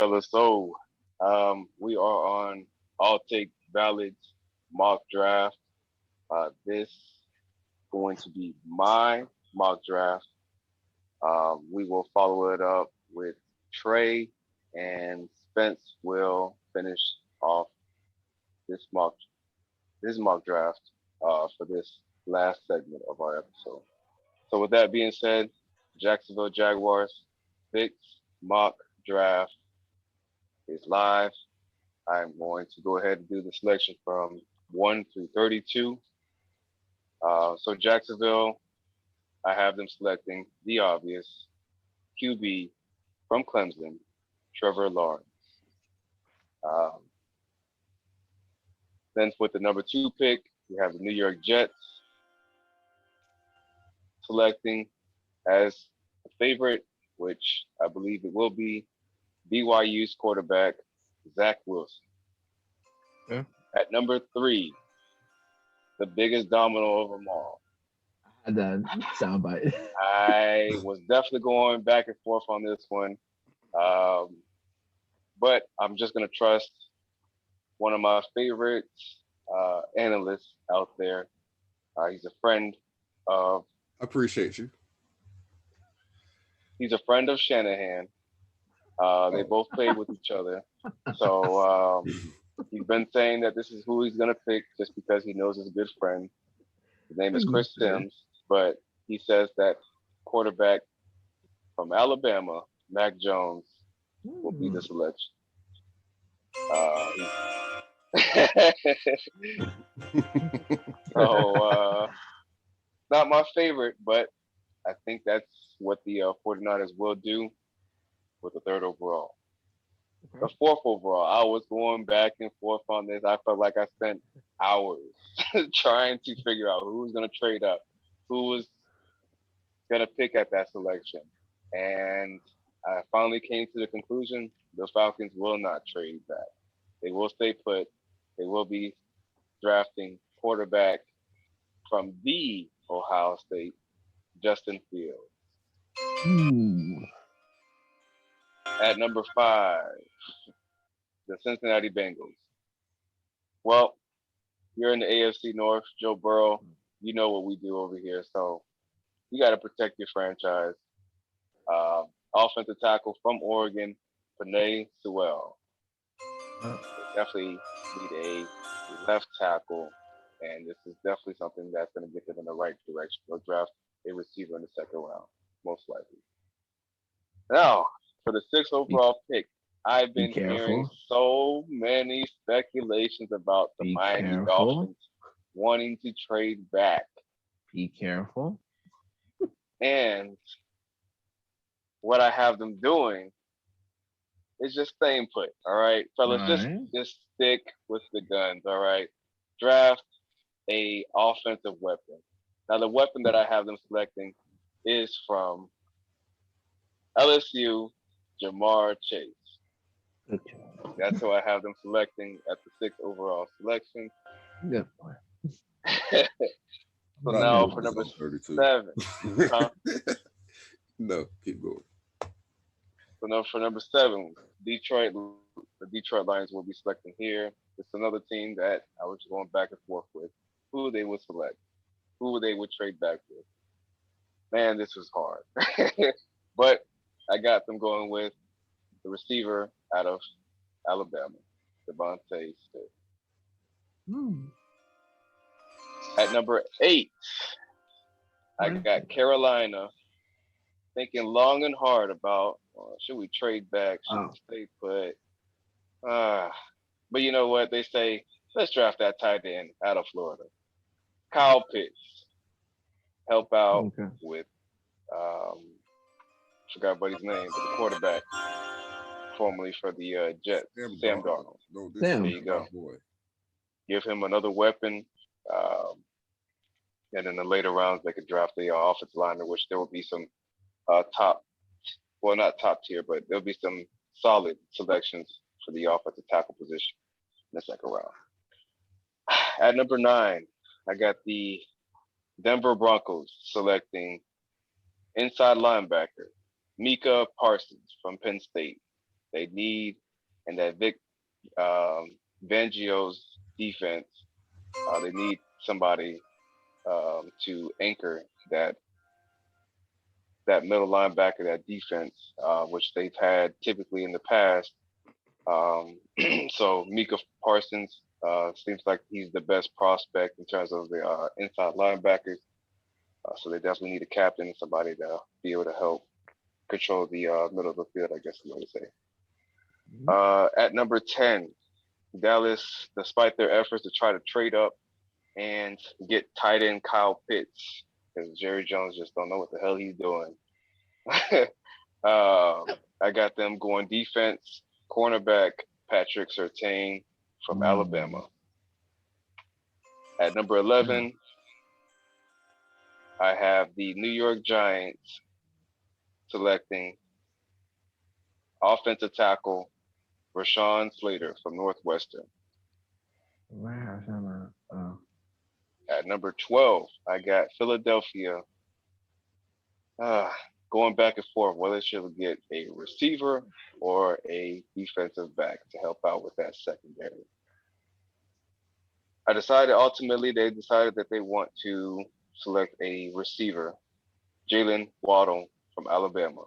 fellas. So, we are on AllTakesValid mock draft. This going to be my mock draft. We will follow it up with Trey and Spence will finish off this mock this mock draft for this last segment of our episode. So, with that being said, Jacksonville Jaguars, Vicks mock draft is live. I'm going to go ahead and do the selection from 1 through 32. So Jacksonville, I have them selecting the obvious QB from Clemson, Trevor Lawrence. Um, then with the number 2 pick, we have the New York Jets selecting as a favorite, which I believe it will be BYU's quarterback, Zach Wilson. Yeah. At number 3, the biggest domino of them all. I had that soundbite. I was definitely going back and forth on this one, um, but I'm just going to trust one of my favorite analysts out there. He's a friend of Appreciate you. he's a friend of Shanahan. They both played with each other, so he's been saying that this is who he's going to pick just because he knows his good friend. His name is Chris Sims, but he says that quarterback from Alabama, Mac Jones, will be the selection. So, not my favorite, but I think that's what the 49ers will do with the third overall. The fourth overall, I was going back and forth on this. I felt like I spent hours trying to figure out who was going to trade up, who was going to pick at that selection. And I finally came to the conclusion the Falcons will not trade back. They will stay put. They will be drafting quarterback from the Ohio State, Justin Fields. Ooh. At number 5, the Cincinnati Bengals. Well, you're in the AFC North, Joe Burrow. You know what we do over here, so you got to protect your franchise. Offensive tackle from Oregon, Penei Sewell. Definitely need a left tackle, and this is definitely something that's going to get them in the right direction. They'll draft a receiver in the second round, most likely. Now, for the 6th overall pick, I've been hearing so many speculations about the Miami Dolphins wanting to trade back. Be careful. And what I have them doing is just staying put. All right, fellas, just stick with the guns. All right, draft a offensive weapon. Now, the weapon that I have them selecting is from LSU, Jamar Chase. That's who I have them selecting at the 6th overall selection. Good. So now for number 7. Huh? No, keep going. So now for number 7, the Detroit Lions will be selecting here. It's another team that I was going back and forth with who they would select, who they would trade back with. Man, this was hard. But I got them going with the receiver out of Alabama, Devontae Smith. At number 8, I got Carolina thinking long and hard about should we trade back, should we stay put. But you know what? They say, let's draft that tight end out of Florida. Kyle Pitts. Help out with, forgot buddy's name, but the quarterback, formerly for the Jets, Sam Darnold. There you go. Boy. Give him another weapon. And in the later rounds, they could draft the offensive line, in which there will be some not top tier, but there'll be some solid selections for the offensive tackle position in the second round. At number 9, I got the Denver Broncos selecting inside linebacker Micah Parsons from Penn State. they need, and that Vic Vangio's defense, they need somebody to anchor that middle linebacker, that defense, which they've had typically in the past. So Mika Parsons seems like he's the best prospect in terms of the inside linebackers. So they definitely need a captain and somebody to be able to help control the middle of the field, I guess you would say. At number 10, Dallas, despite their efforts to try to trade up and get tight end Kyle Pitts, because Jerry Jones just don't know what the hell he's doing. I got them going defense, cornerback Patrick Surtain from Alabama. At number 11, I have the New York Giants selecting offensive tackle Rashawn Slater from Northwestern. Wow. At number 12, I got Philadelphia going back and forth whether they should get a receiver or a defensive back to help out with that secondary. Ultimately, they decided that they want to select a receiver, Jalen Waddle from Alabama.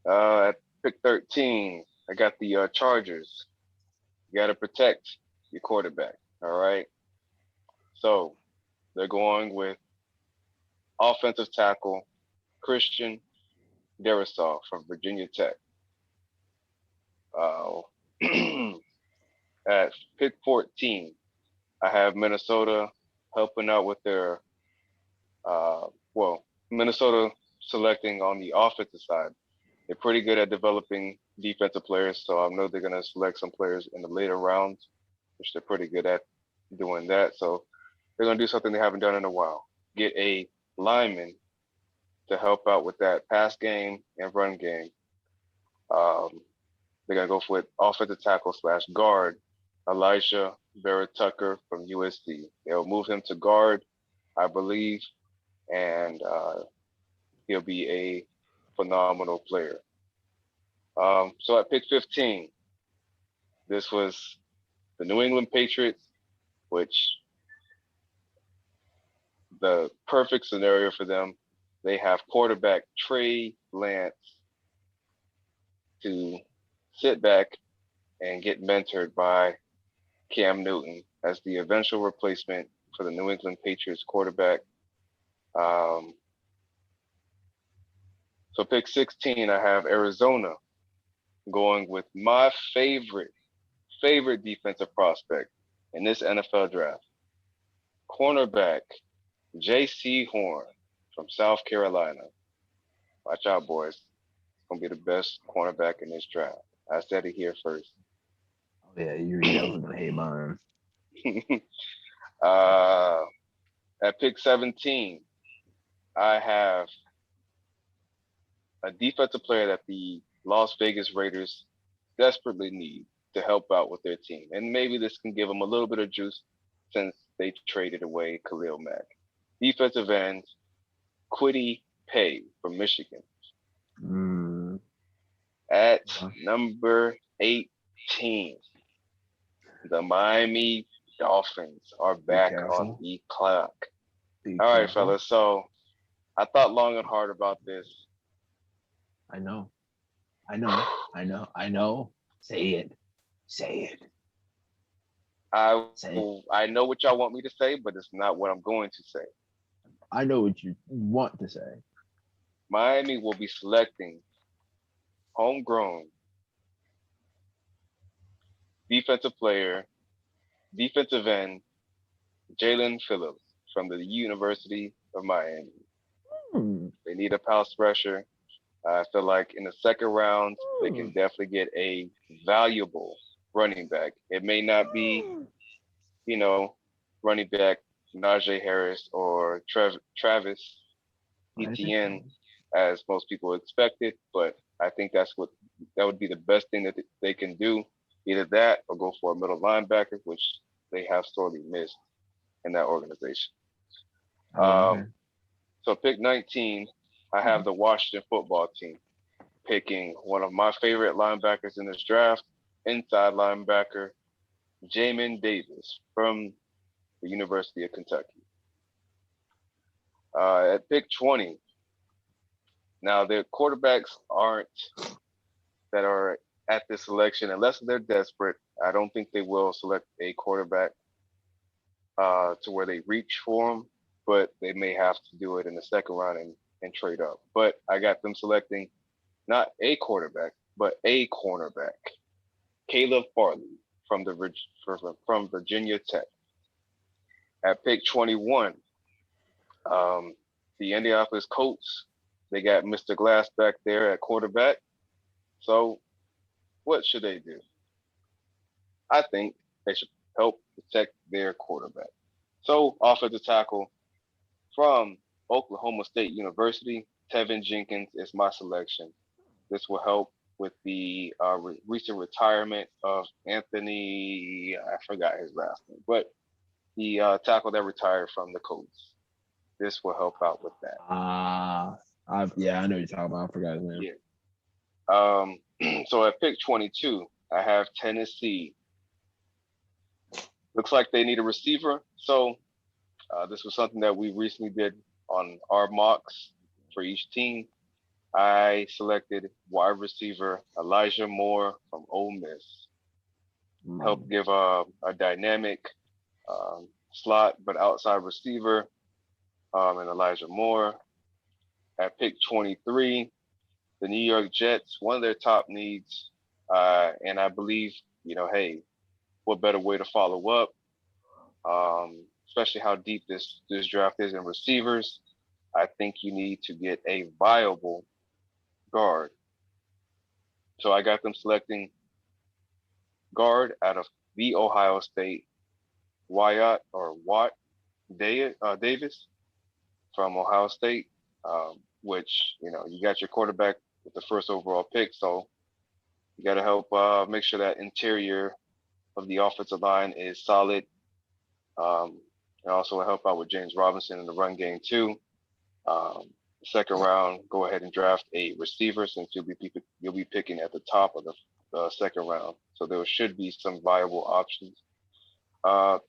At pick 13, I got the Chargers. You got to protect your quarterback, all right? So they're going with offensive tackle Christian Darrisaw from Virginia Tech. At pick 14, I have Minnesota helping out with their, Minnesota selecting on the offensive side. They're pretty good at developing defensive players, so I know they're going to select some players in the later rounds, which they're pretty good at doing that. So they're going to do something they haven't done in a while. Get a lineman to help out with that pass game and run game. They're going to go for offensive tackle / guard, Elijah Vera Tucker from USC. They'll move him to guard, I believe, and he'll be a phenomenal player. So at pick 15, this was the New England Patriots, which the perfect scenario for them. They have quarterback Trey Lance to sit back and get mentored by Cam Newton as the eventual replacement for the New England Patriots quarterback. So pick 16, I have Arizona going with my favorite defensive prospect in this NFL draft, cornerback J.C. Horn from South Carolina. Watch out, boys. It's going to be the best cornerback in this draft. I said it here first. Oh, yeah, you're definitely going to hate mine. At pick 17, I have a defensive player that the Las Vegas Raiders desperately need to help out with their team. And maybe this can give them a little bit of juice since they traded away Khalil Mack. Defensive end, Kwity Paye from Michigan. At number 18, the Miami Dolphins are back on the clock. All right, fellas. So I thought long and hard about this. I know. Say it. I know what y'all want me to say, but it's not what I'm going to say. I know what you want to say. Miami will be selecting homegrown defensive end, Jalen Phillips from the University of Miami. They need a pass rusher. I feel like in the second round, they can definitely get a valuable running back. It may not be, running back Najee Harris or Travis Etienne as most people expected, but I think that would be the best thing that they can do. Either that or go for a middle linebacker, which they have sorely missed in that organization. So pick 19, I have the Washington football team. picking one of my favorite linebackers in this draft, inside linebacker, Jamin Davis from the University of Kentucky. At pick 20, now the quarterbacks aren't that are at this selection, unless they're desperate. I don't think they will select a quarterback to where they reach for them, but they may have to do it in the second round and trade up. But I got them selecting not a quarterback, but a cornerback, Caleb Farley from from Virginia Tech. At pick 21, the Indianapolis Colts, they got Mr. Glass back there at quarterback. So what should they do? I think they should help protect their quarterback. So offensive tackle from Oklahoma State University, Tevin Jenkins is my selection. This will help with the recent retirement of Anthony, I forgot his last name, but the tackle that retired from the Colts. This will help out with that. Yeah, I know what you're talking about. I forgot his name. Yeah. So at pick 22, I have Tennessee. Looks like they need a receiver. So this was something that we recently did on our mocks for each team. I selected wide receiver Elijah Moore from Ole Miss. Help give a dynamic slot but outside receiver and Elijah Moore. At pick 23, the New York Jets, one of their top needs, and I believe, hey, what better way to follow up, especially how deep this draft is in receivers. I think you need to get a viable guard. So I got them selecting guard out of the Ohio State, Wyatt Davis from Ohio State, which, you got your quarterback with the first overall pick. So you got to help make sure that interior of the offensive line is solid. And also help out with James Robinson in the run game too. Second round, go ahead and draft a receiver since you'll be picking at the top of the second round. So there should be some viable options.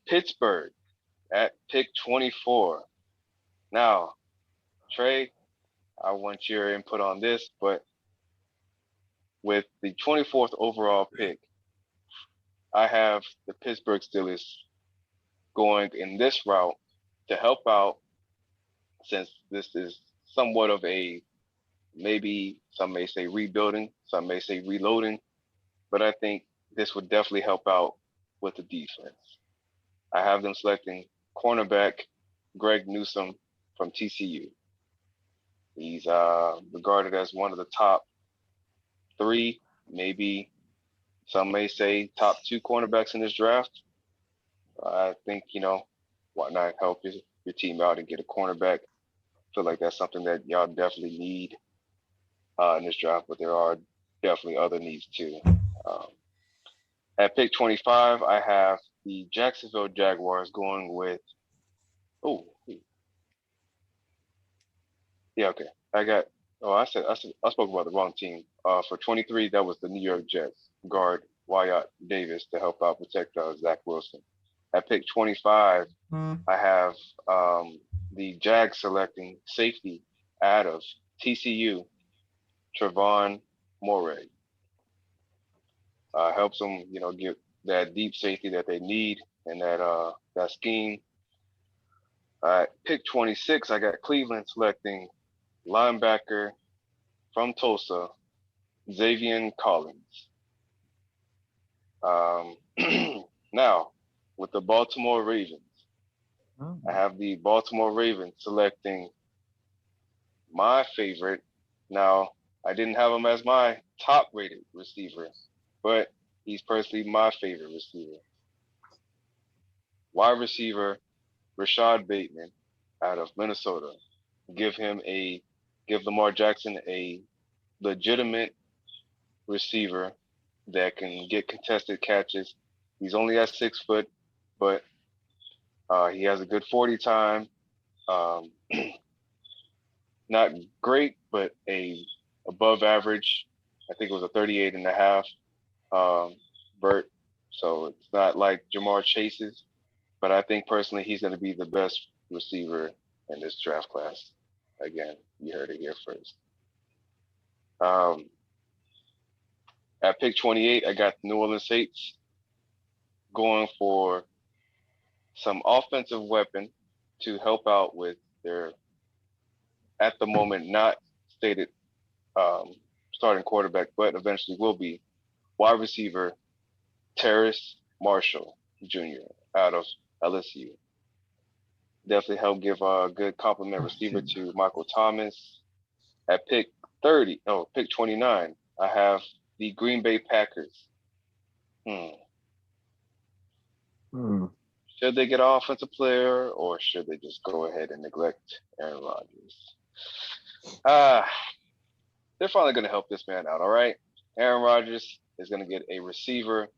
Pittsburgh at pick 24. Now, Trey, I want your input on this, but with the 24th overall pick, I have the Pittsburgh Steelers going in this route to help out, since this is somewhat of a, maybe some may say rebuilding, some may say reloading, but I think this would definitely help out with the defense. I have them selecting cornerback Greg Newsome from TCU. He's regarded as one of the top 3, maybe some may say top 2 cornerbacks in this draft. I think, why not help your team out and get a cornerback? I feel like that's something that y'all definitely need in this draft, but there are definitely other needs too. At pick 25, I have the Jacksonville Jaguars going with, I spoke about the wrong team. For 23, that was the New York Jets guard Wyatt Davis to help out protect Zach Wilson. At pick 25, I have the Jags selecting safety out of TCU, Trevon Moray. Helps them, get that deep safety that they need and that scheme. Pick 26, I got Cleveland selecting linebacker from Tulsa, Xavier Collins. Now, with the Baltimore Ravens, I have the Baltimore Ravens selecting my favorite. Now, I didn't have him as my top-rated receiver, but he's personally my favorite receiver. Wide receiver Rashad Bateman out of Minnesota. Give Lamar Jackson a legitimate receiver that can get contested catches. He's only at 6 foot, but he has a good 40 time. Not great, but a above average I think it was a 38 and a half vert. So it's not like Jamar Chase's, but I think personally he's going to be the best receiver in this draft class. Again, you heard it here first. Um, at pick 28, I got the New Orleans Saints going for some offensive weapon to help out with their, at the moment, not stated starting quarterback, but eventually will be wide receiver Terrace Marshall Jr. out of LSU. Definitely help give a good compliment receiver to Michael Thomas. At pick 29, I have the Green Bay Packers. Should they get an offensive player or should they just go ahead and neglect Aaron Rodgers? They're finally going to help this man out, all right? Aaron Rodgers is going to get a receiver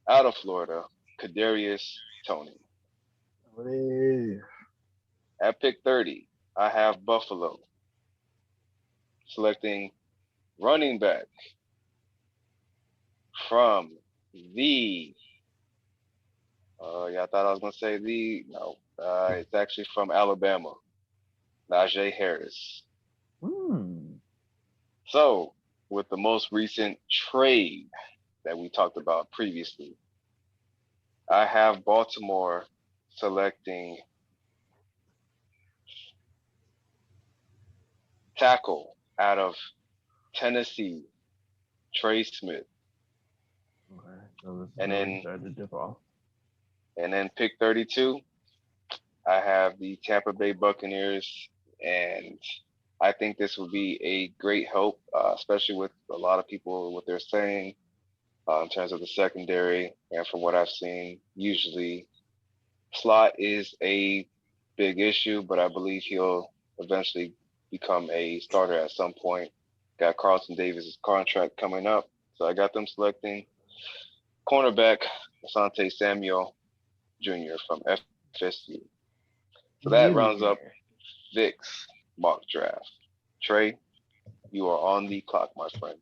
out of Florida, Kadarius Toney. At pick 30, I have Buffalo selecting running back from the I thought I was going to say no. It's actually from Alabama, Najee Harris. So, with the most recent trade that we talked about previously, I have Baltimore selecting tackle out of Tennessee, Trey Smith. And then pick 32, I have the Tampa Bay Buccaneers, and I think this would be a great help, especially with a lot of people, what they're saying in terms of the secondary. And from what I've seen, usually slot is a big issue, but I believe he'll eventually become a starter at some point. Got Carlton Davis' contract coming up, so I got them selecting cornerback Asante Samuel Jr. from FSU. So that rounds up Vick's mock draft. Trey, you are on the clock, my friend.